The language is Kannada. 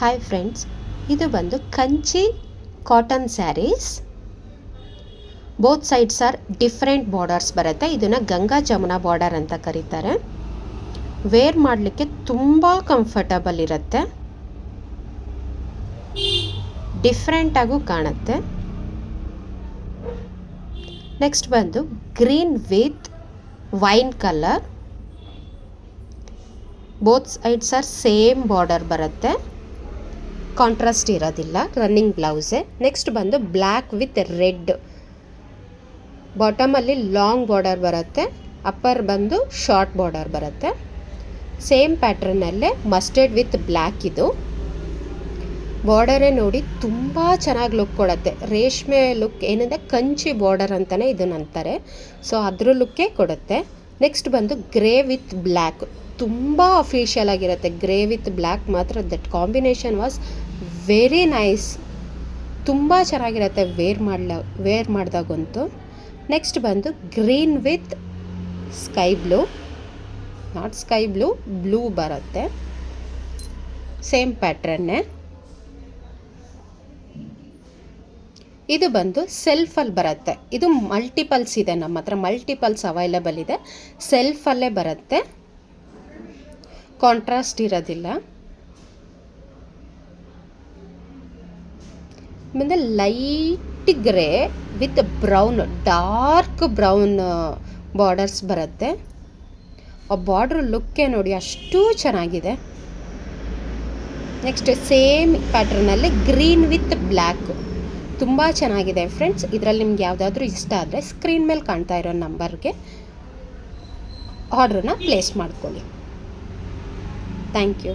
ಹಾಯ್ ಫ್ರೆಂಡ್ಸ್, ಇದು ಬಂದು Kanchi cotton sarees. Both sides are different borders ಬರುತ್ತೆ. ಇದನ್ನು ಗಂಗಾ ಜಮುನಾ ಬಾರ್ಡರ್ ಅಂತ ಕರೀತಾರೆ. ವೇರ್ ಮಾಡಲಿಕ್ಕೆ ತುಂಬ ಕಂಫರ್ಟಬಲ್ ಇರುತ್ತೆ, ಡಿಫ್ರೆಂಟಾಗೂ ಕಾಣುತ್ತೆ. ನೆಕ್ಸ್ಟ್ ಬಂದು green with wine colour. Both sides are same border ಬರುತ್ತೆ, ಕಾಂಟ್ರಾಸ್ಟ್ ಇರೋದಿಲ್ಲ, ರನ್ನಿಂಗ್ ಬ್ಲೌಸೆ. ನೆಕ್ಸ್ಟ್ ಬಂದು ಬ್ಲ್ಯಾಕ್ ವಿತ್ ರೆಡ್. ಬಾಟಮಲ್ಲಿ ಲಾಂಗ್ ಬಾರ್ಡರ್ ಬರುತ್ತೆ, ಅಪ್ಪರ್ ಬಂದು ಶಾರ್ಟ್ ಬಾರ್ಡರ್ ಬರುತ್ತೆ. ಸೇಮ್ ಪ್ಯಾಟ್ರನ್ನಲ್ಲೇ ಮಸ್ಟರ್ಡ್ ವಿತ್ ಬ್ಲ್ಯಾಕ್. ಇದು ಬಾರ್ಡರೇ ನೋಡಿ ತುಂಬ ಚೆನ್ನಾಗಿ ಲುಕ್ ಕೊಡುತ್ತೆ. ರೇಷ್ಮೆ ಲುಕ್ ಏನಂದರೆ ಕಂಚಿ ಬಾರ್ಡರ್ ಅಂತಲೇ ಇದನ್ನ ಅಂತಾರೆ. ಸೊ ಅದ್ರ ಲುಕ್ಕೇ ಕೊಡುತ್ತೆ. ನೆಕ್ಸ್ಟ್ ಬಂದು ಗ್ರೇ ವಿತ್ ಬ್ಲ್ಯಾಕ್. ತುಂಬ ಅಫಿಷಿಯಲ್ ಆಗಿರುತ್ತೆ. ಗ್ರೇ ವಿತ್ ಬ್ಲ್ಯಾಕ್ ಮಾತ್ರ that combination was very nice. ತುಂಬ ಚೆನ್ನಾಗಿರುತ್ತೆ ವೇರ್ ಮಾಡಿದಾಗಂತೂ. ನೆಕ್ಸ್ಟ್ ಬಂದು green with sky blue, not sky blue, blue ಬರುತ್ತೆ. ಸೇಮ್ ಪ್ಯಾಟ್ರನ್ನೇ. ಇದು ಬಂದು ಸೆಲ್ಫಲ್ಲಿ ಬರುತ್ತೆ. ಇದು ಮಲ್ಟಿಪಲ್ಸ್ ಇದೆ, ನಮ್ಮ ಹತ್ರ ಮಲ್ಟಿಪಲ್ಸ್ ಅವೈಲೇಬಲ್ ಇದೆ. ಸೆಲ್ಫಲ್ಲೇ ಬರುತ್ತೆ, ಕಾಂಟ್ರಾಸ್ಟ್ ಇರೋದಿಲ್ಲ. ಆಮೇಲೆ light grey with brown, dark brown borders ಬರುತ್ತೆ. ಆ ಬಾರ್ಡ್ರ್ ಲುಕ್ಕೇ ನೋಡಿ ಅಷ್ಟು ಚೆನ್ನಾಗಿದೆ. ನೆಕ್ಸ್ಟ್ ಸೇಮ್ ಪ್ಯಾಟ್ರನಲ್ಲಿ ಗ್ರೀನ್ ವಿತ್ ಬ್ಲ್ಯಾಕ್. ತುಂಬ ಚೆನ್ನಾಗಿದೆ ಫ್ರೆಂಡ್ಸ್. ಇದರಲ್ಲಿ ನಿಮ್ಗೆ ಯಾವುದಾದ್ರೂ ಇಷ್ಟ ಆದರೆ ಸ್ಕ್ರೀನ್ ಮೇಲೆ ಕಾಣ್ತಾ ಇರೋ ನಂಬರ್ಗೆ ಆರ್ಡ್ರನ್ನ ಪ್ಲೇಸ್ ಮಾಡ್ಕೊಳ್ಳಿ. Thank you.